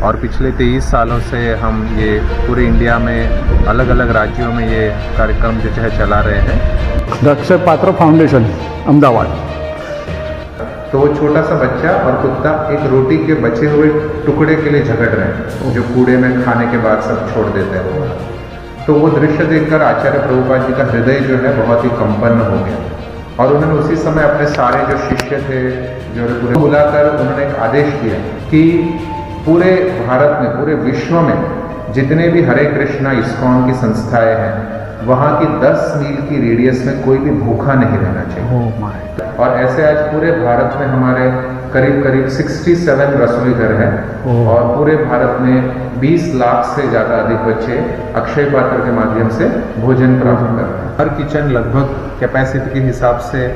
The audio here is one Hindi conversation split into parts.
और पिछले 23 सालों से हम ये पूरे इंडिया में अलग अलग राज्यों में ये कार्यक्रम जो है चला रहे हैं। द अक्षय पात्र फाउंडेशन अहमदाबाद। तो वो छोटा सा बच्चा और कुत्ता एक रोटी के बचे हुए टुकड़े के लिए झगड़ रहे हैं, जो कूड़े में खाने के बाद सब छोड़ देते हैं वो। तो वो दृश्य देखकर आचार्य प्रभुपाद जी का हृदय जो है बहुत ही कंपन हो गया, और उन्होंने उसी समय अपने सारे जो शिष्य थे जो पूरे बुलाकर उन्होंने एक आदेश दिया कि पूरे भारत में, पूरे विश्व में जितने भी हरे कृष्णा इस्कॉन की संस्थाएं हैं, वहाँ की 10 मील की रेडियस में कोई भी भूखा नहीं रहना चाहिए। और ऐसे आज पूरे भारत में हमारे करीब करीब 67 रसोई घर हैं, और पूरे भारत में 20 लाख से ज़्यादा अधिक बच्चे अक्षय पात्र के माध्यम से भोजन प्राप्त कर रहे हैं। हर किचन लगभग कैपेसिटी के हिसाब से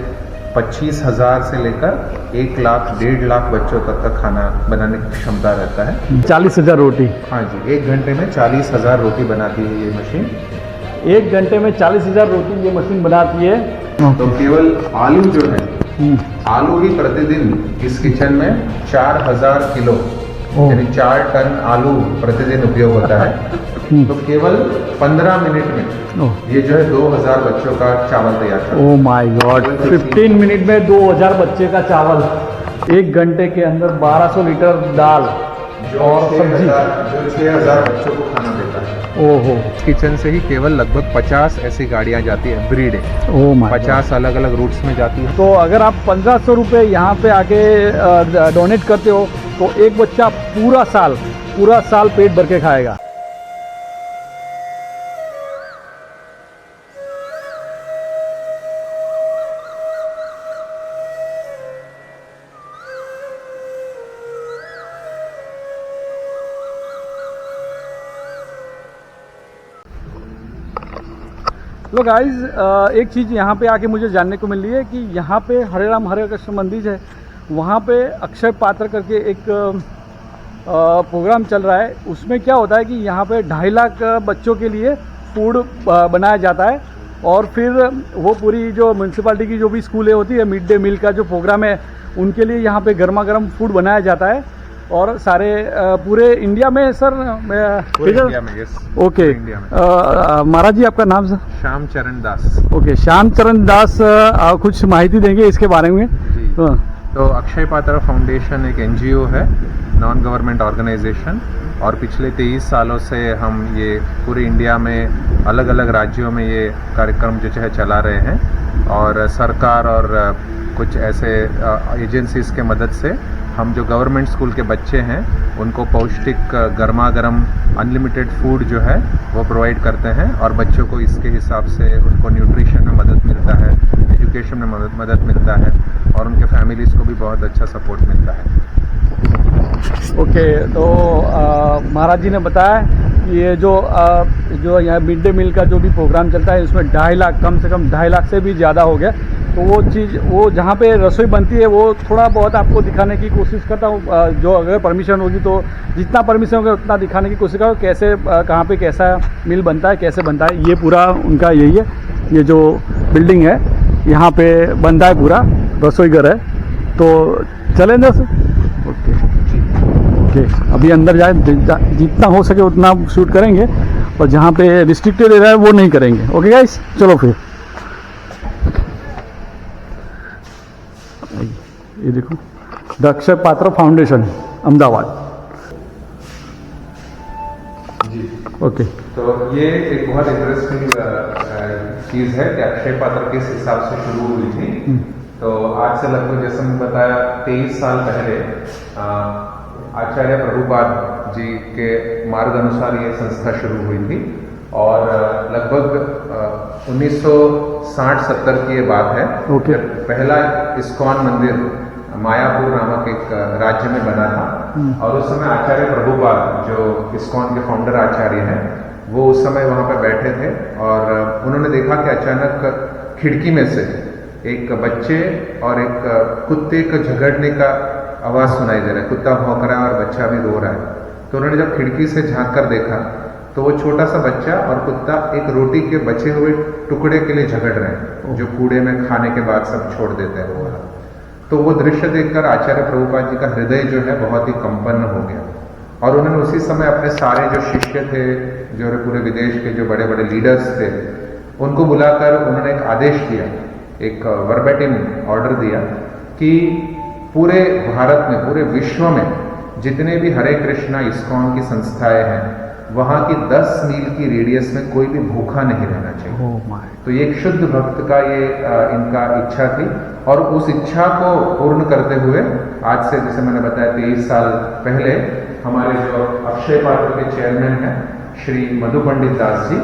25,000 से लेकर 1 लाख 1.5 लाख बच्चों तक का खाना बनाने की क्षमता रहता है। 40,000 रोटी। हाँ जी, 1 घंटे में 40,000 रोटी बनाती है ये मशीन। 1 घंटे में 40,000 रोटी ये मशीन बनाती है। तो केवल आलू जो है, आलू ही प्रतिदिन इस किचन में 4,000 किलो यानी 4 टन आलू प्रतिदिन उपयोग होता है। तो केवल 15 मिनट में ये जो है 2,000 बच्चों का चावल तैयार करता है। ओह माय गॉड, 15 मिनट में 2,000 बच्चे का चावल। 1 घंटे के अंदर 1200 लीटर दाल और सब्जी, जो 6,000 बच्चों को खाना देता है। ओहो। किचन से ही केवल लगभग 50 ऐसी गाड़ियां जाती है एवरी डे। ओह माय 50 अलग अलग रूट्स में जाती है। तो अगर आप 1,500 रुपये यहाँ पे आके डोनेट करते हो तो एक बच्चा पूरा साल पेट भर के खाएगा। लो गाइज, एक चीज़ यहाँ पे आके मुझे जानने को मिल रही है कि यहाँ पे हरे राम हरे कृष्ण मंदिर है, वहाँ पे अक्षय पात्र करके एक प्रोग्राम चल रहा है। उसमें क्या होता है कि यहाँ पे 2.5 लाख बच्चों के लिए फूड बनाया जाता है, और फिर वो पूरी जो म्यूनसिपालिटी की जो भी स्कूलें होती है, मिड डे मील का जो प्रोग्राम है, उनके लिए यहाँ पे गर्मा गर्म फूड बनाया जाता है। और सारे पूरे इंडिया में सर, इंडिया में, यस, ओके। महाराज जी, आपका नाम सर? श्याम चरण दास। ओके, श्याम चरण दास कुछ माहिती देंगे इसके बारे में? तो अक्षय पात्र फाउंडेशन एक NGO है, नॉन गवर्नमेंट ऑर्गेनाइजेशन, और पिछले 23 सालों से हम ये पूरे इंडिया में अलग अलग राज्यों में ये कार्यक्रम जो है चला रहे हैं। और सरकार और कुछ ऐसे एजेंसीज के मदद से हम जो गवर्नमेंट स्कूल के बच्चे हैं उनको पौष्टिक गर्मा गर्म अनलिमिटेड फूड जो है वो प्रोवाइड करते हैं, और बच्चों को इसके हिसाब से उनको न्यूट्रिशन में मदद मिलता है, एजुकेशन में मदद मिलता है, और उनके फैमिलीज़ को भी बहुत अच्छा सपोर्ट मिलता है। ओके, तो महाराज जी ने बताया कि ये जो यहाँ मिड डे मील का जो भी प्रोग्राम चलता है, उसमें 2.5 लाख, कम से कम 2.5 लाख से भी ज़्यादा हो गया। तो वो जहाँ पे रसोई बनती है वो थोड़ा बहुत आपको दिखाने की कोशिश करता हूँ, जो अगर परमिशन होगी तो जितना परमिशन होगा उतना दिखाने की कोशिश करो, कैसे कहाँ पे कैसा मील बनता है, कैसे बनता है। ये पूरा उनका यही है, ये जो बिल्डिंग है यहाँ पे बनता है, पूरा रसोई घर है। तो चलें ना सर? ओके, अभी अंदर जाए, जितना हो सके उतना शूट करेंगे, और जहाँ पे रिस्ट्रिक्टेड एरिया है वो नहीं करेंगे। ओके गाइस, चलो फिर। ये देखो, द अक्षय पात्र फाउंडेशन अहमदाबाद। जी, ओके। तो ये एक बहुत इंटरेस्टिंग चीज़ है कि अक्षय पात्र किस हिसाब से शुरू हुई थी। तो आज से लगभग, जैसे मैंने बताया, 23 साल पहले आचार्य प्रभुपाद जी के मार्ग अनुसार ये संस्था शुरू हुई थी, और लगभग 1960-70 की ये बात है। ओके। पहला इस्कॉन मंदिर मायापुर नामक एक राज्य में बना था, और उस समय आचार्य प्रभुपाद जो इस्कॉन के फाउंडर आचार्य हैं, वो उस समय वहाँ पर बैठे थे, और उन्होंने देखा कि अचानक खिड़की में से एक बच्चे और एक कुत्ते का झगड़ने का आवाज़ सुनाई दे रहा है। कुत्ता भौंक रहा है और बच्चा भी रो रहा है। तो उन्होंने जब खिड़की से झांक कर देखा तो वो छोटा सा बच्चा और कुत्ता एक रोटी के बचे हुए टुकड़े के लिए झगड़ रहे हैं, जो कूड़े में खाने के बाद सब छोड़ देते हैं वो वाला। तो वो दृश्य देखकर आचार्य प्रभुपाद जी का हृदय जो है बहुत ही कंपन हो गया, और उन्होंने उसी समय अपने सारे जो शिष्य थे, जो पूरे विदेश के जो बड़े बड़े लीडर्स थे, उनको बुलाकर उन्होंने एक आदेश दिया, एक वर्बेटिम ऑर्डर दिया कि पूरे भारत में, पूरे विश्व में जितने भी हरे कृष्णा इस्कॉन की संस्थाएं हैं, वहां की 10 मील की रेडियस में कोई भी भूखा नहीं रहना चाहिए। तो ये एक शुद्ध भक्त का ये इनका इच्छा थी, और उस इच्छा को पूर्ण करते हुए आज से, जैसे मैंने बताया, 23 साल पहले हमारे जो अक्षय पात्र के चेयरमैन हैं श्री मधु पंडित दास जी,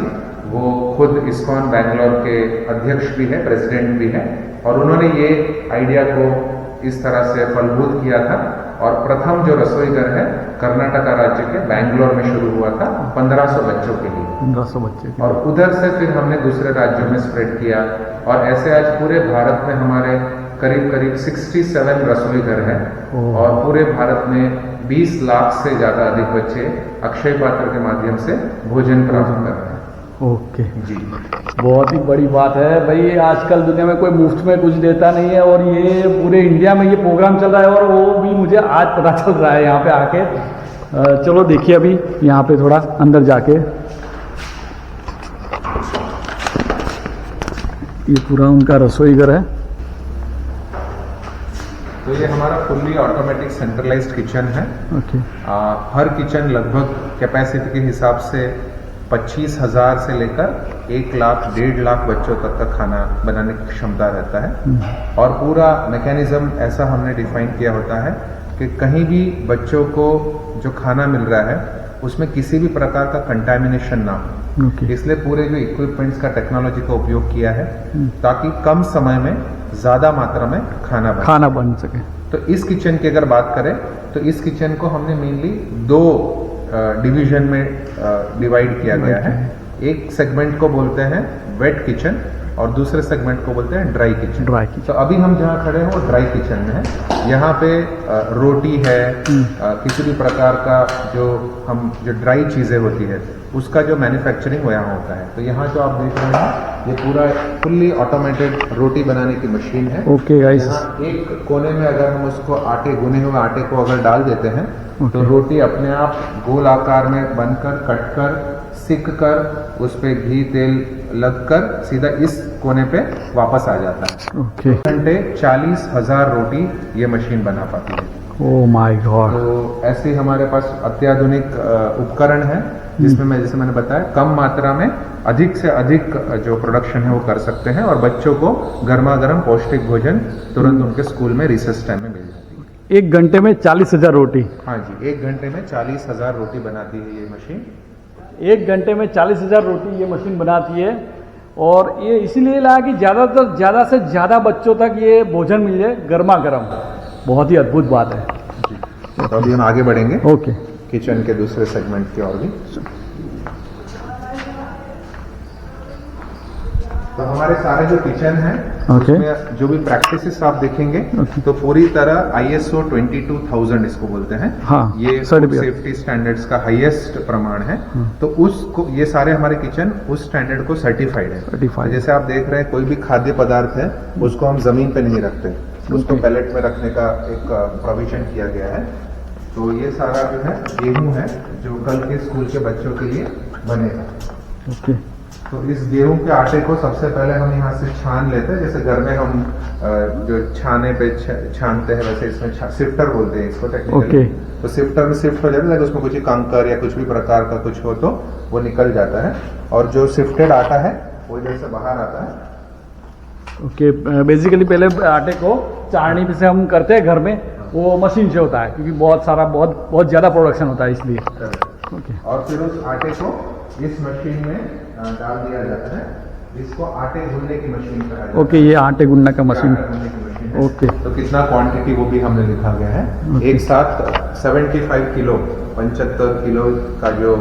वो खुद इस्कॉन बैंगलोर के अध्यक्ष भी है, प्रेसिडेंट भी है, और उन्होंने ये आइडिया को इस तरह से फलभूत किया था। और प्रथम जो रसोई घर है कर्नाटका राज्य के बैंगलोर में शुरू हुआ था 1500 बच्चों के लिए, 1500 बच्चे, और उधर से फिर हमने दूसरे राज्यों में स्प्रेड किया, और ऐसे आज पूरे भारत में हमारे करीब करीब 67 रसोई घर है, और पूरे भारत में 20 लाख से ज्यादा अधिक बच्चे अक्षय पात्र के माध्यम से भोजन प्राप्त कर रहे हैं। ओके जी, बहुत ही बड़ी बात है भाई। आजकल दुनिया में कोई मुफ्त में कुछ देता नहीं है, और ये पूरे इंडिया में ये प्रोग्राम चल रहा है, और वो भी मुझे आज पता चल रहा है यहाँ पे आके। चलो देखिए अभी यहाँ पे थोड़ा अंदर जाके, ये पूरा उनका रसोई घर है। तो ये हमारा फुल्ली ऑटोमेटिक सेंट्रलाइज्ड किचन है। ओके। हर किचन लगभग कैपेसिटी के हिसाब से 25,000 से लेकर 1 लाख 1.5 लाख बच्चों तक का खाना बनाने की क्षमता रहता है, और पूरा मैकेनिज्म ऐसा हमने डिफाइन किया होता है कि कहीं भी बच्चों को जो खाना मिल रहा है उसमें किसी भी प्रकार का कंटामिनेशन ना हो। ओके। इसलिए पूरे जो इक्विपमेंट्स का, टेक्नोलॉजी का उपयोग किया है ताकि कम समय में ज्यादा मात्रा में खाना बन सके। तो इस किचन की अगर बात करें तो इस किचन को हमने मेनली 2 डिवीजन में डिवाइड किया गया है। एक सेगमेंट को बोलते हैं वेट किचन, और दूसरे सेगमेंट को बोलते हैं ड्राई किचन। तो अभी हम जहाँ खड़े हैं वो ड्राई किचन में है। यहाँ पे रोटी है, किसी भी प्रकार का जो ड्राई चीजें होती है उसका जो मैन्युफैक्चरिंग वो यहाँ होता है। तो यहाँ जो आप देख रहे हैं ये पूरा फुल्ली ऑटोमेटेड रोटी बनाने की मशीन है। ओके गाइस, एक कोने में अगर हम उसको गुने हुए आटे को अगर डाल देते हैं तो रोटी अपने आप गोल आकार में बनकर, कटकर, सिक कर, उस पे घी तेल लगकर सीधा इस कोने पे वापस आ जाता है। ओके। घंटे 40,000 रोटी ये मशीन बना पाती है। Oh my God. तो ऐसे हमारे पास अत्याधुनिक उपकरण है जिसमें जैसे मैंने बताया कम मात्रा में अधिक से अधिक जो प्रोडक्शन है वो कर सकते हैं, और बच्चों को गर्मा गर्म पौष्टिक भोजन तुरंत उनके स्कूल में रिसेस टाइम में मिल जाती है। 1 घंटे में 40,000 रोटी? हाँ जी, 1 घंटे में 40,000 रोटी बनाती है ये मशीन। 1 घंटे में 40,000 रोटी ये मशीन बनाती है, और ये इसीलिए लाया कि ज़्यादा से ज़्यादा बच्चों तक ये भोजन मिल जाए गर्मा गर्म। बहुत ही अद्भुत बात है जी। तो अभी हम आगे बढ़ेंगे ओके किचन के दूसरे सेगमेंट की ओर भी। तो हमारे सारे जो किचन है उसमें जो भी प्रैक्टिसेस आप देखेंगे तो पूरी तरह ISO 22000 इसको बोलते हैं। हाँ, ये सेफ्टी स्टैंडर्ड्स का हाईएस्ट प्रमाण है। तो उसको ये सारे हमारे किचन उस स्टैंडर्ड को सर्टिफाइड है। जैसे आप देख रहे हैं कोई भी खाद्य पदार्थ है उसको हम जमीन पे नहीं रखते, उसको पैलेट में रखने का एक प्रोविजन किया गया है। तो ये सारा जो है गेहूं है जो कल के स्कूल के बच्चों के लिए बनेगा। ओके। तो इस गेहूं के आटे को सबसे पहले हम यहाँ से छान लेते हैं। जैसे घर में हम जो छाने पे छानते हैं वैसे इसमें सिफ्टर बोलते हैं इसको टेक्निकली। तो सिफ्टर में सिफ्ट हो जाता है, उसमें कुछ कंकर या कुछ भी प्रकार का कुछ हो तो वो निकल जाता है, और जो सिफ्टेड आटा है वो इधर से बाहर आता है। ओके। बेसिकली पहले आटे को चाळनी पे से हम करते हैं घर में, वो मशीन से होता है क्योंकि बहुत ज़्यादा प्रोडक्शन होता है इसलिए। ओके। और फिर उस आटे को इस मशीन में डाल दिया जाता है। इसको आटे गूंदने की मशीन कहा जाता है। ओके, ये आटे गूंदने का मशीन। ओके। तो कितना क्वांटिटी वो भी हमने लिखा गया है। एक साथ 75 किलो 75 किलो का जो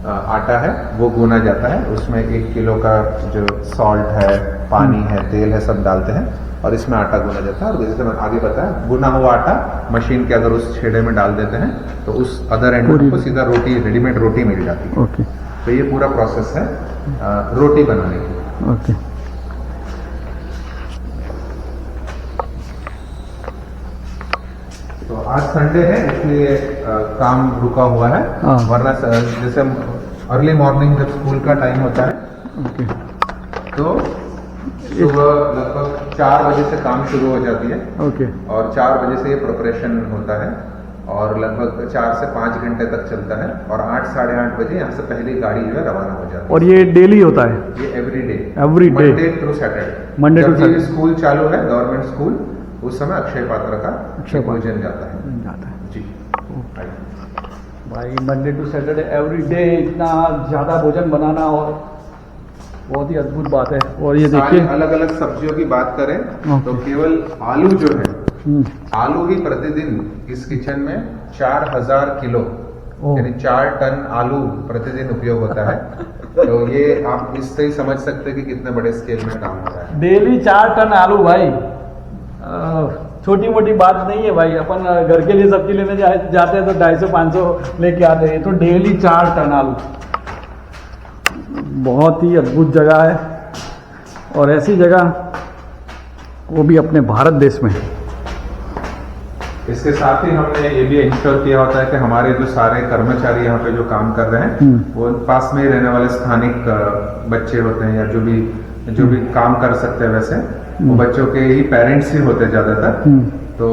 आटा है वो गूना जाता है। उसमें 1 किलो का जो सॉल्ट है, पानी है, तेल है, सब डालते हैं और इसमें आटा गूना जाता है। और जैसे मैंने आगे बताया गुना हुआ आटा मशीन के अगर उस छेड़े में डाल देते हैं तो उस अदर एंड को सीधा रोटी, रेडीमेड रोटी मिल जाती है। ओके। तो ये पूरा प्रोसेस है रोटी बनाने की। ओके। तो आज संडे है इसलिए काम रुका हुआ है, हाँ। वरना जैसे अर्ली मॉर्निंग जब स्कूल का टाइम होता है ओके तो सुबह लगभग 4 बजे से काम शुरू हो जाती है ओके और 4 बजे से ये प्रिपरेशन होता है और लगभग 4 से 5 घंटे तक चलता है और 8 साढ़े 8 बजे यहाँ से पहली गाड़ी जो है रवाना हो जाती है। और ये डेली होता है? ये every day Every day? Monday through Saturday. Monday to जब भी Saturday। स्कूल चालू है गवर्नमेंट स्कूल, उस समय अक्षय पात्र का अक्षय पात्र। भोजन जाता है जी। भाई Monday to Saturday every day इतना ज़्यादा भोजन बनाना और बहुत ही अद्भुत बात है। और ये देखिए अलग अलग सब्जियों की बात करें तो ओके। केवल आलू जो है, हम्म, आलू ही प्रतिदिन इस किचन में 4000 किलो ओह। यानी 4 टन आलू प्रतिदिन उपयोग होता है। तो ये आप इससे ही समझ सकते हैं कि कितने बड़े स्केल में काम हो रहा है। डेली 4 टन आलू भाई, छोटी मोटी बात नहीं है भाई। अपन घर के लिए सब्जी लेने जाते हैं तो 250-500 लेके आते हैं, तो डेली 4 टन आलू। बहुत ही अद्भुत जगह है और ऐसी जगह वो भी अपने भारत देश में। इसके साथ ही हमने ये भी इंश्योर किया होता है कि हमारे जो सारे कर्मचारी यहाँ पे जो काम कर रहे हैं वो पास में ही रहने वाले स्थानिक बच्चे होते हैं या जो भी काम कर सकते हैं, वैसे वो बच्चों के ही पेरेंट्स ही होते हैं ज्यादातर। तो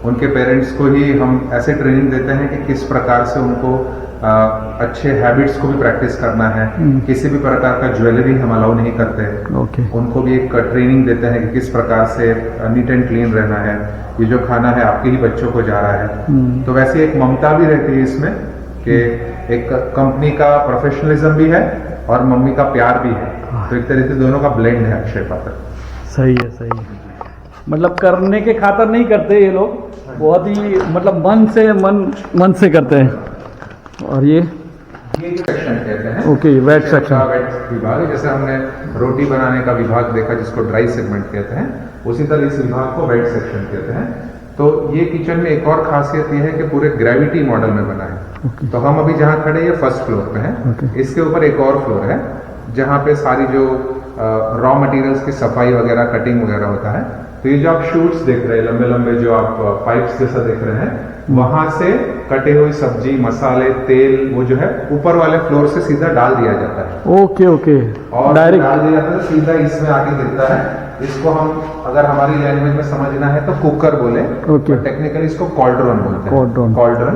उनके पेरेंट्स को ही हम ऐसे ट्रेनिंग देते हैं कि किस प्रकार से उनको अच्छे हैबिट्स को भी प्रैक्टिस करना है। किसी भी प्रकार का ज्वेलरी हम अलाउ नहीं करते। ओके उनको भी एक ट्रेनिंग देते हैं कि किस प्रकार से नीट एंड क्लीन रहना है। ये जो खाना है आपके ही बच्चों को जा रहा है। तो वैसे एक ममता भी रहती है इसमें कि एक कंपनी का प्रोफेशनलिज्म भी है और मम्मी का प्यार भी है। तो एक तरीके से दोनों का ब्लेंड है अक्षय पात्र। सही है, सही है। मतलब करने के खातर नहीं करते ये लोग, बहुत ही मतलब मन से करते हैं। और ये जो सेक्शन कहते हैं ओके, वेट सेक्शन। वेट विभाग, जैसे हमने रोटी बनाने का विभाग देखा जिसको ड्राई सेगमेंट कहते हैं, उसी तरह इस विभाग को वेट सेक्शन कहते हैं। तो ये किचन में एक और खासियत ये है कि पूरे ग्रेविटी मॉडल में बना है। तो हम अभी जहाँ खड़े ये फर्स्ट फ्लोर पे हैं। इसके ऊपर एक और फ्लोर है जहाँ पे सारी जो रॉ मटेरियल्स की सफाई वगैरह, कटिंग वगैरह होता है। तो ये जो आप शूट्स देख रहे हैं, लंबे लंबे जो आप पाइप्स जैसा देख रहे हैं, वहां से कटे हुई सब्जी, मसाले, तेल वो जो है ऊपर वाले फ्लोर से सीधा डाल दिया जाता है। ओके ओके, और डायरेक्ट डाल दिया जाता है सीधा इसमें आके गिरता है। इसको हम अगर हमारी लैंग्वेज में समझना है तो कुकर बोले, ओके। टेक्निकली इसको कॉल्ड्रॉन बोलते हैं। कॉल्ड्रॉन। कॉल्ड्रॉन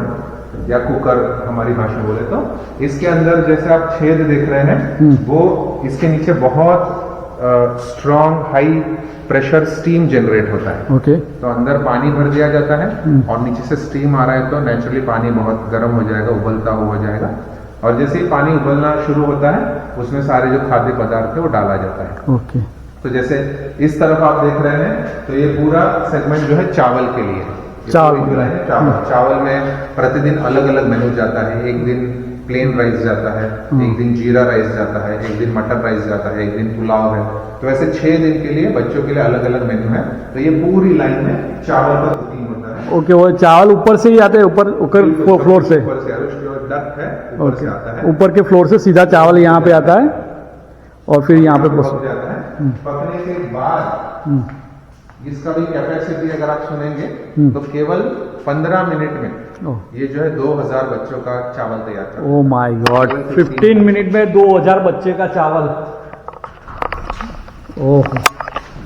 या कुकर हमारी भाषा बोले तो। इसके अंदर जैसे आप छेद देख रहे हैं, वो इसके नीचे बहुत strong high pressure steam generate होता है। ओके। तो अंदर पानी भर दिया जाता है और नीचे से स्टीम आ रहा है तो नेचुरली पानी बहुत गर्म हो जाएगा, उबलता हुआ जाएगा। और जैसे ही पानी उबलना शुरू होता है उसमें सारे जो खाद्य पदार्थ है वो डाला जाता है। ओके। तो जैसे इस तरफ आप देख रहे हैं तो ये पूरा सेगमेंट जो है चावल के लिए है। चावल में प्रतिदिन अलग अलग मेनू जाता है। एक दिन प्लेन राइस जाता है, एक दिन जीरा राइस जाता है, एक दिन मटर राइस जाता है, एक दिन पुलाव है। तो ऐसे 6 दिन के लिए बच्चों के लिए अलग अलग मेन्यू है। तो ये पूरी लाइन में चावल का कुकिंग होता है। ओके, वो चावल ऊपर से ही आते हैं, ऊपर फ्लोर से, ऊपर से डक है, ऊपर से आता है। ऊपर के फ्लोर से सीधा चावल यहाँ पे आता है और फिर यहाँ पे पक जाता है। पकने के बाद इसका भी कैपेसिटी अगर आप सुनेंगे तो केवल 15 मिनट में ये जो है 2000 बच्चों का चावल तैयार करता है। ओह माय गॉड, 15 मिनट में 2000 बच्चे का चावल। ओह,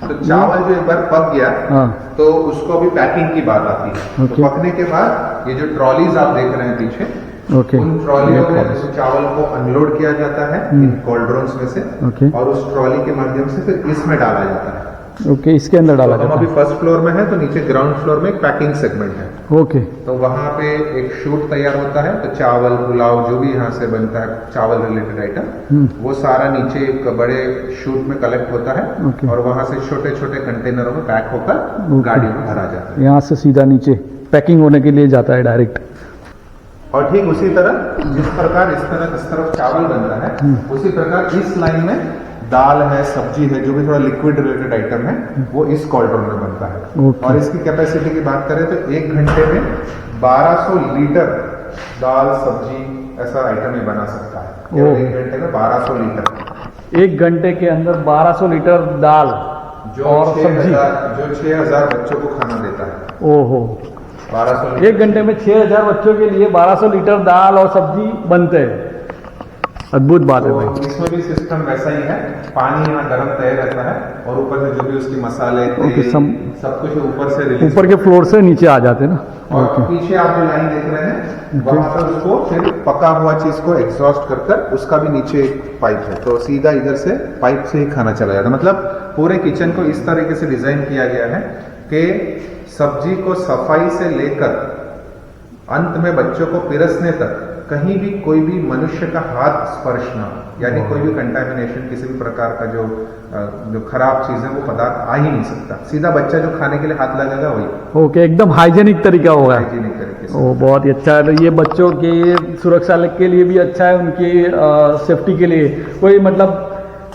तो चावल जो एक बार पक गया तो उसको भी पैकिंग की बात आती है। तो पकने के बाद ये जो ट्रॉलीज आप देख रहे हैं पीछे, उन ट्रॉलियों में उस चावल को अनलोड किया जाता है इन कोल्ड्रॉन्स में से, और उस ट्रॉली के माध्यम से फिर इसमें डाला जाता है। ओके, इसके अंदर डाला जाता है। हम अभी फर्स्ट फ्लोर में है तो नीचे ग्राउंड फ्लोर में एक पैकिंग सेगमेंट है। ओके। तो वहां पे एक शूट तैयार होता है। तो चावल, पुलाव जो भी यहाँ से बनता है चावल रिलेटेड आइटम, वो सारा नीचे एक बड़े शूट में कलेक्ट होता है और वहां से छोटे छोटे कंटेनरों में पैक होकर गाड़ियों में भरा जाता है। यहाँ से सीधा नीचे पैकिंग होने के लिए जाता है डायरेक्ट। और ठीक उसी तरह जिस प्रकार इस तरफ चावल बनता है, उसी प्रकार इस लाइन में दाल है, सब्जी है, जो भी थोड़ा लिक्विड रिलेटेड आइटम है, वो इस कॉल्ड्रॉन में बनता है। और इसकी कैपेसिटी की बात करें तो 1 घंटे में 1200 लीटर दाल, सब्जी ऐसा आइटम ये बना सकता है। 1 घंटे में 1200 लीटर। 1 घंटे के अंदर 1200 लीटर दाल और सब्जी, जो 6000 बच्चों को खाना देता है। ओहो, 1200 एक घंटे में 6000 बच्चों के लिए 1200 लीटर दाल और सब्जी बनते हैं। अद्भुत बात है तो भाई। इसमें भी सिस्टम वैसा ही है, पानी यहाँ गर्म तय रहता है और ऊपर से जो भी उसके मसाले ओके, तेल, सब कुछ ऊपर से रिलीज ऊपर के फ्लोर से नीचे आ जाते हैं ना। और ओके, पीछे आप जो लाइन देख रहे हैं वहां पर उसको फिर पका हुआ चीज को एग्जॉस्ट कर कर उसका भी नीचे एक पाइप है, तो सीधा इधर से पाइप से ही खाना चला जाता है। मतलब पूरे किचन को इस तरीके से डिजाइन किया गया है कि सब्जी को सफाई से लेकर अंत में बच्चों को पिरसने तक कहीं भी कोई भी मनुष्य का हाथ स्पर्श ना, यानी कोई भी कंटामिनेशन, किसी भी प्रकार का जो खराब चीज है वो पदार्थ आ ही नहीं सकता। सीधा बच्चा जो खाने के लिए हाथ लगाएगा वही ओके, एकदम हाइजेनिक तरीका होगा। हाइजीनिक तरीके से। ओ बहुत ही अच्छा है। तो ये बच्चों की सुरक्षा के लिए भी अच्छा है, उनकी सेफ्टी के लिए कोई मतलब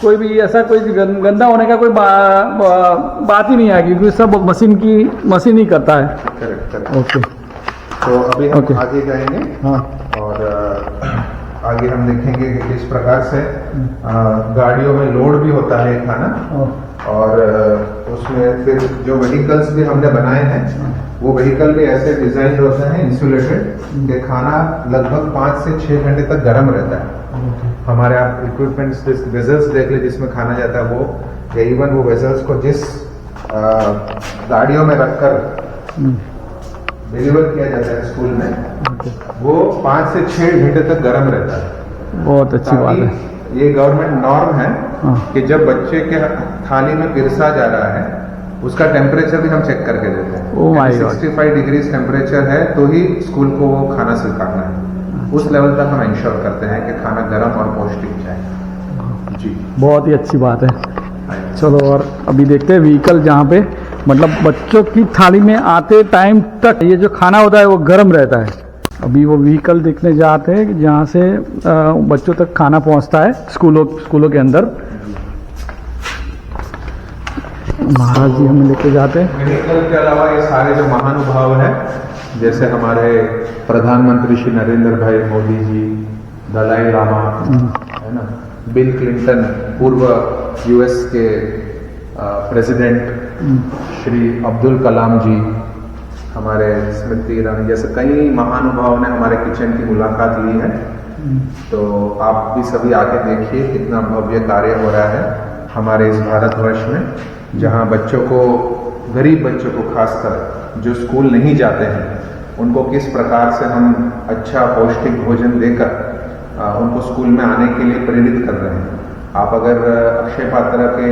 कोई भी ऐसा कोई गंदा होने का कोई बात ही नहीं आएगी, क्योंकि सब मशीन ही करता है। Correct correct. ओके, तो अभी हम ओके। आगे जाएंगे हाँ, और आगे हम देखेंगे कि किस प्रकार से गाड़ियों में लोड भी होता है ये खाना, और उसमें फिर जो व्हीकल्स भी हमने बनाए हैं वो व्हीकल भी ऐसे डिजाइन होते हैं इंसुलेटेड कि खाना लगभग 5 से 6 घंटे तक गर्म रहता है। हमारे आप इक्विपमेंट्स वेजल्स देख ले जिसमें खाना जाता है वो, या इवन वो वेजल्स को जिस गाड़ियों में रखकर डिलीवर किया जाता है स्कूल में, वो 5 से 6 घंटे तक गर्म रहता है। बहुत अच्छी बात है। ये गवर्नमेंट नॉर्म है हाँ। कि जब बच्चे के थाली में पिरसा जा रहा है उसका टेम्परेचर भी हम चेक करके देते हैं। Oh my God। 65 degree temperature है तो ही स्कूल को वो खाना स्वीकारना है। उस लेवल तक हम इंश्योर करते हैं कि खाना गर्म और पौष्टिक जाए। जी, बहुत ही अच्छी बात है। चलो और अभी देखते हैं व्हीकल जहाँ पे मतलब बच्चों की थाली में आते टाइम तक ये जो खाना होता है वो गर्म रहता है। अभी वो व्हीकल देखने जाते हैं जहाँ से बच्चों तक खाना पहुँचता है स्कूलों के अंदर। महाराज जी हमें लेके जाते हैं। व्हीकल के अलावा ये सारे जो महानुभाव हैं, जैसे हमारे प्रधानमंत्री श्री नरेंद्र भाई मोदी जी, दलाई लामा, है ना, बिल क्लिंटन, पूर्व यूएस के प्रेसिडेंट श्री अब्दुल कलाम जी, हमारे स्मृति ईरानी, जैसे कई महानुभावों ने हमारे किचन की मुलाकात ली है। तो आप भी सभी आके देखिए कितना भव्य कार्य हो रहा है हमारे इस भारतवर्ष में, जहाँ बच्चों को, गरीब बच्चों को खासकर जो स्कूल नहीं जाते हैं, उनको किस प्रकार से हम अच्छा पौष्टिक भोजन देकर उनको स्कूल में आने के लिए प्रेरित कर रहे हैं। आप अगर अक्षय पात्र के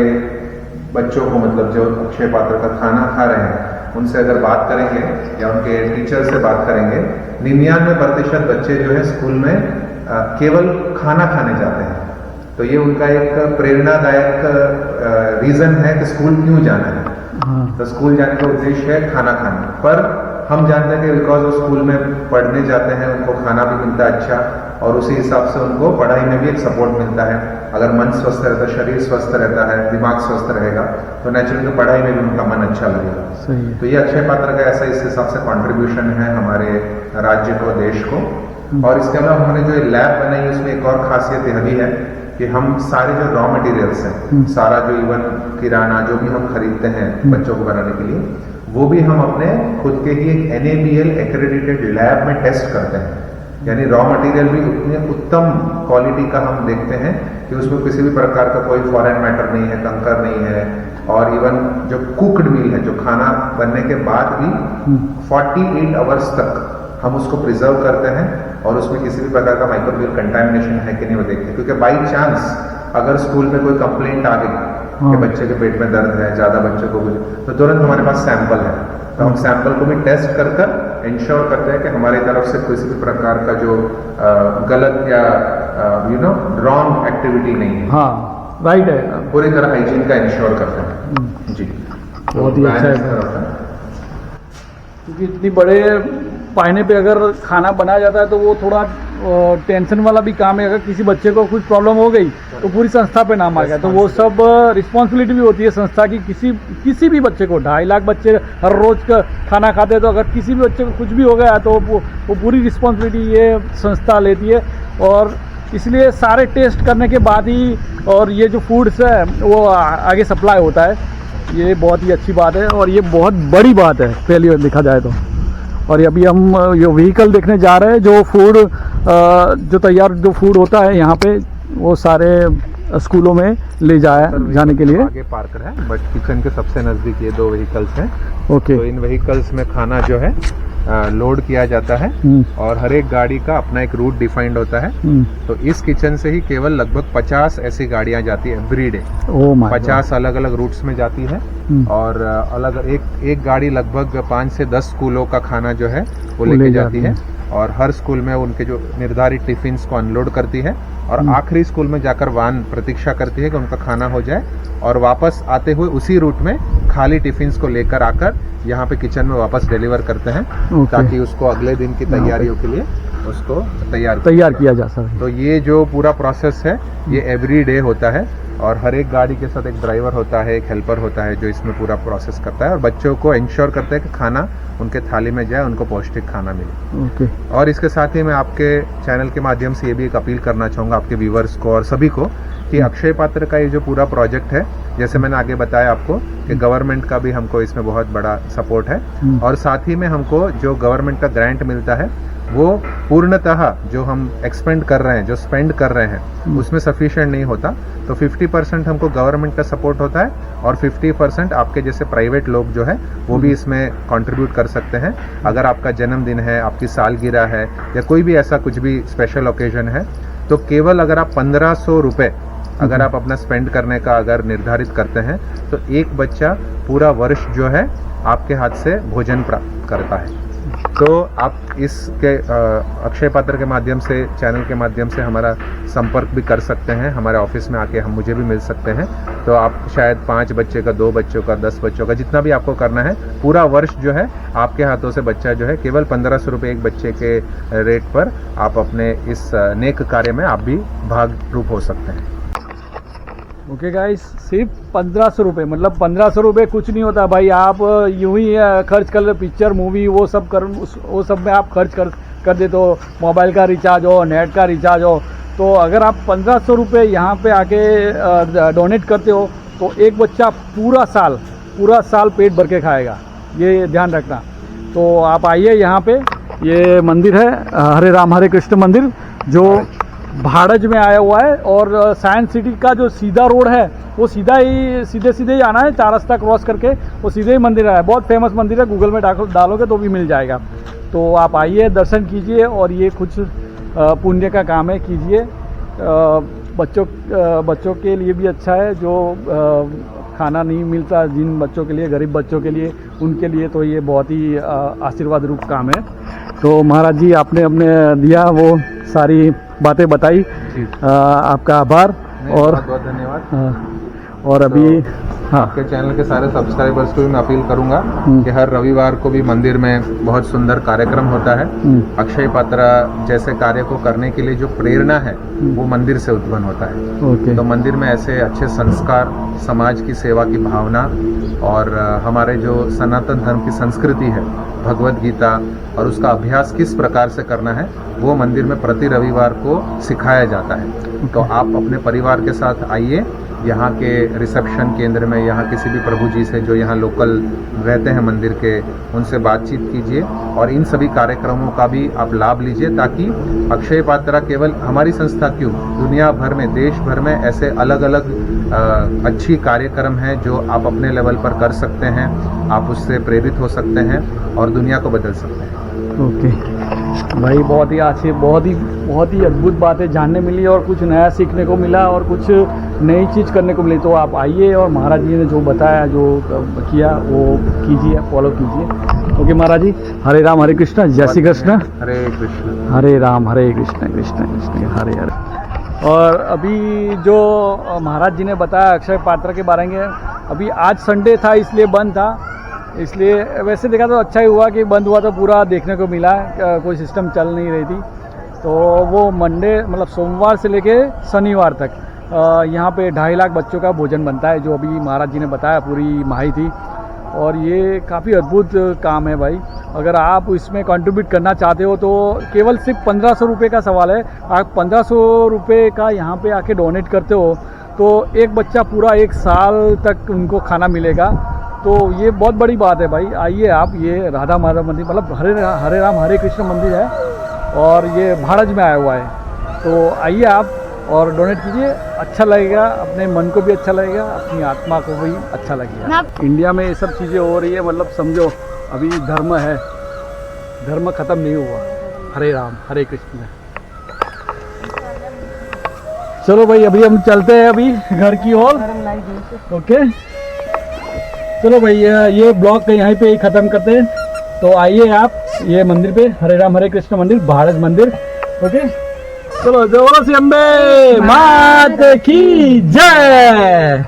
बच्चों को, मतलब जो अक्षय पात्र का खाना खा रहे हैं, उनसे अगर बात करेंगे या उनके टीचर से बात करेंगे, 99% बच्चे जो है स्कूल में केवल खाना खाने जाते हैं। तो ये उनका एक प्रेरणादायक रीजन है कि स्कूल क्यों जाना है। तो स्कूल जाने का उद्देश्य है खाना खाना, पर हम जानते हैं कि बिकॉज वो स्कूल में पढ़ने जाते हैं, उनको खाना भी मिलता है अच्छा, और उसी हिसाब से उनको पढ़ाई में भी एक सपोर्ट मिलता है। अगर मन स्वस्थ रहता है, शरीर स्वस्थ रहता है, दिमाग स्वस्थ रहेगा, तो नेचुरली पढ़ाई में भी उनका मन अच्छा लगेगा। सही है। तो ये अक्षय पात्र का ऐसा इस हिसाब से कंट्रीब्यूशन है हमारे राज्य को, देश को। और इसके अलावा हमने जो लैब बनाई उसमें एक और खासियत यह भी है कि हम सारे जो रॉ मटेरियल्स हैं, सारा जो इवन किराना जो भी हम खरीदते हैं बच्चों को बनाने के लिए, वो भी हम अपने खुद के ही एक NABL एक्रेडिटेड लैब में टेस्ट करते हैं। यानी रॉ मटेरियल भी उतने उत्तम क्वालिटी का हम देखते हैं कि उसमें किसी भी प्रकार का कोई फॉरेन मैटर नहीं है, कंकर नहीं है। और इवन जो कुकड मील है, जो खाना बनने के बाद भी 48 आवर्स तक हम उसको प्रिजर्व करते हैं, और उसमें किसी भी प्रकार का माइक्रोबियल कंटामिनेशन है कि नहीं वो देखते हैं। क्योंकि बाई चांस अगर स्कूल में कोई कंप्लेंट आ गई कि बच्चे के पेट में दर्द है, ज्यादा बच्चों को, तो तुरंत हमारे पास सैंपल है, तो हम सैंपल को भी टेस्ट कर इंश्योर करते हैं कि हमारी तरफ से किसी भी प्रकार का जो गलत या रॉन्ग एक्टिविटी नहीं है। हाँ, राइट है। पूरी तरह हाइजीन का इंश्योर करते हैं। जी, बहुत ही अच्छा है। क्योंकि इतनी बड़े पाइने पे अगर खाना बनाया जाता है तो वो थोड़ा टेंशन वाला भी काम है। अगर किसी बच्चे को कुछ प्रॉब्लम हो गई तो पूरी संस्था पे नाम आ गया, तो वो सब रिस्पॉन्सिबिलिटी भी होती है संस्था की। किसी भी बच्चे को, 2.5 लाख बच्चे हर रोज का खाना खाते हैं, तो अगर किसी भी बच्चे को कुछ भी हो गया तो वो पूरी रिस्पॉन्सिबिलिटी ये संस्था लेती है। और इसलिए सारे टेस्ट करने के बाद ही और ये जो फूड्स है वो आगे सप्लाई होता है। ये बहुत ही अच्छी बात है और ये बहुत बड़ी बात है पहली बार देखा जाए तो। और अभी हम ये व्हीकल देखने जा रहे हैं जो फूड जो तैयार जो फूड होता है यहाँ पे वो सारे स्कूलों में ले जाने के लिए। आगे पार्कर है बट किचन के सबसे नज़दीक ये 2 व्हीकल्स हैं। ओके। तो इन व्हीकल्स में खाना जो है लोड किया जाता है और हर एक गाड़ी का अपना एक रूट डिफाइंड होता है। तो इस किचन से ही केवल लगभग 50 ऐसी गाड़ियां जाती है एवरी डे। 50 अलग अलग रूट्स में जाती है और अलग एक गाड़ी लगभग 5 से 10 स्कूलों का खाना जो है वो लेके जाती है और हर स्कूल में उनके जो निर्धारित टिफिन्स को अनलोड करती है और आखिरी स्कूल में जाकर वान प्रतीक्षा करती है कि उनका खाना हो जाए और वापस आते हुए उसी रूट में खाली टिफिन्स को लेकर आकर यहाँ पे किचन में वापस डिलीवर करते हैं ताकि उसको अगले दिन की तैयारियों के लिए उसको तैयार किया जा सके। तो ये जो पूरा प्रोसेस है ये एवरी डे होता है और हर एक गाड़ी के साथ एक ड्राइवर होता है, एक हेल्पर होता है जो इसमें पूरा प्रोसेस करता है और बच्चों को इंश्योर करता है कि खाना उनके थाली में जाए, उनको पौष्टिक खाना मिले। और इसके साथ ही मैं आपके चैनल के माध्यम से ये भी एक अपील करना चाहूँगा आपके व्यूवर्स को और सभी को कि अक्षय पात्र का ये जो पूरा प्रोजेक्ट है, जैसे मैंने आगे बताया आपको कि गवर्नमेंट का भी हमको इसमें बहुत बड़ा सपोर्ट है और साथ ही में हमको जो गवर्नमेंट का ग्रांट मिलता है वो पूर्णतः जो हम एक्सपेंड कर रहे हैं, जो स्पेंड कर रहे हैं उसमें सफिशिएंट नहीं होता। तो 50% हमको गवर्नमेंट का सपोर्ट होता है और 50% आपके जैसे प्राइवेट लोग जो है वो भी इसमें कंट्रीब्यूट कर सकते हैं। अगर आपका जन्मदिन है, आपकी सालगिरह है या कोई भी ऐसा कुछ भी स्पेशल ओकेजन है तो केवल अगर आप 1500 रुपये अगर आप अपना स्पेंड करने का अगर निर्धारित करते हैं तो एक बच्चा पूरा वर्ष जो है आपके हाथ से भोजन प्राप्त करता है। तो आप इसके अक्षय पात्र के माध्यम से, चैनल के माध्यम से हमारा संपर्क भी कर सकते हैं। हमारे ऑफिस में आके मुझे भी मिल सकते हैं। तो आप शायद 5 बच्चे का, 2 बच्चों का, 10 बच्चों का, जितना भी आपको करना है पूरा वर्ष जो है आपके हाथों से बच्चा जो है केवल 1500 रुपये एक बच्चे के रेट पर आप अपने इस नेक कार्य में आप भी भाग रूप हो सकते हैं। ओके गाइस, सिर्फ 1500 रुपये, मतलब 1500 रुपये कुछ नहीं होता भाई। आप यूं ही खर्च कर लो, पिक्चर मूवी वो सब में आप खर्च कर दे तो मोबाइल का रिचार्ज हो, नेट का रिचार्ज हो। तो अगर आप 1500 रुपये यहाँ पे आके डोनेट करते हो तो एक बच्चा पूरा साल पेट भर के खाएगा, ये ध्यान रखना। तो आप आइए यहाँ पे, ये मंदिर है हरे राम हरे कृष्ण मंदिर जो भाड़ज में आया हुआ है और साइंस सिटी का जो सीधा रोड है वो सीधे ही आना है, 4 रास्ता क्रॉस करके वो सीधे ही मंदिर है। बहुत फेमस मंदिर है, गूगल में डालोगे तो भी मिल जाएगा। तो आप आइए, दर्शन कीजिए और ये कुछ पुण्य का काम है, कीजिए। बच्चों के लिए भी अच्छा है जो खाना नहीं मिलता, जिन बच्चों के लिए, गरीब बच्चों के लिए, उनके लिए तो ये बहुत ही आशीर्वाद रूप काम है। तो महाराज जी आपने दिया वो सारी बातें बताई, आपका आभार और बहुत बहुत धन्यवाद। और अभी आपके चैनल के सारे सब्सक्राइबर्स को भी मैं अपील करूंगा कि हर रविवार को भी मंदिर में बहुत सुंदर कार्यक्रम होता है। अक्षय पात्र जैसे कार्य को करने के लिए जो प्रेरणा है वो मंदिर से उत्पन्न होता है। तो मंदिर में ऐसे अच्छे संस्कार, समाज की सेवा की भावना और हमारे जो सनातन धर्म की संस्कृति है, भगवत गीता और उसका अभ्यास किस प्रकार से करना है वो मंदिर में प्रति रविवार को सिखाया जाता है। तो आप अपने परिवार के साथ आइए, यहाँ के रिसेप्शन केंद्र में, यहाँ किसी भी प्रभु जी से जो यहाँ लोकल रहते हैं मंदिर के, उनसे बातचीत कीजिए और इन सभी कार्यक्रमों का भी आप लाभ लीजिए ताकि अक्षय पात्रा केवल हमारी संस्था क्यों, दुनिया भर में, देश भर में ऐसे अलग अलग अच्छी कार्यक्रम हैं जो आप अपने लेवल पर कर सकते हैं। आप उससे प्रेरित हो सकते हैं और दुनिया को बदल सकते हैं। ओके भाई, बहुत ही अच्छी, बहुत ही अद्भुत बातें जानने मिली और कुछ नया सीखने को मिला और कुछ नई चीज़ करने को मिली। तो आप आइए और महाराज जी ने जो बताया, जो किया वो कीजिए, फॉलो कीजिए। ओके महाराज जी, हरे राम हरे कृष्ण, जय श्री कृष्ण। हरे कृष्ण, हरे राम हरे कृष्ण, कृष्ण कृष्ण हरे हरे। और अभी जो महाराज जी ने बताया अक्षय पात्र के बारे में, अभी आज संडे था इसलिए बंद था, इसलिए वैसे देखा तो अच्छा ही हुआ कि बंद हुआ तो पूरा देखने को मिला, कोई सिस्टम चल नहीं रही थी। तो वो मंडे मतलब सोमवार से लेके शनिवार तक यहाँ पे 2.5 लाख बच्चों का भोजन बनता है, जो अभी महाराज जी ने बताया, पूरी माही थी। और ये काफ़ी अद्भुत काम है भाई। अगर आप इसमें कंट्रीब्यूट करना चाहते हो तो केवल सिर्फ 1500 रुपये का सवाल है। आप 1500 रुपये का यहाँ पे आके डोनेट करते हो तो एक बच्चा पूरा 1 साल तक उनको खाना मिलेगा तो ये बहुत बड़ी बात है भाई। आइए आप, ये राधा माधव मंदिर मतलब हरे राम हरे कृष्ण मंदिर है और ये भारत में आया हुआ है। तो आइए आप और डोनेट कीजिए, अच्छा लगेगा, अपने मन को भी अच्छा लगेगा, अपनी आत्मा को भी अच्छा लगेगा। इंडिया में ये सब चीज़ें हो रही है, मतलब समझो अभी धर्म है, धर्म ख़त्म नहीं हुआ, हरे राम हरे कृष्ण है। चलो भाई अभी हम चलते हैं अभी घर की ओर। ओके चलो भाई ये ब्लॉग यहीं पे ही ख़त्म करते हैं। तो आइए आप ये मंदिर पे, हरे राम हरे कृष्ण मंदिर, भारत मंदिर। ओके चलो, जोरों से अम्बे मात की जय।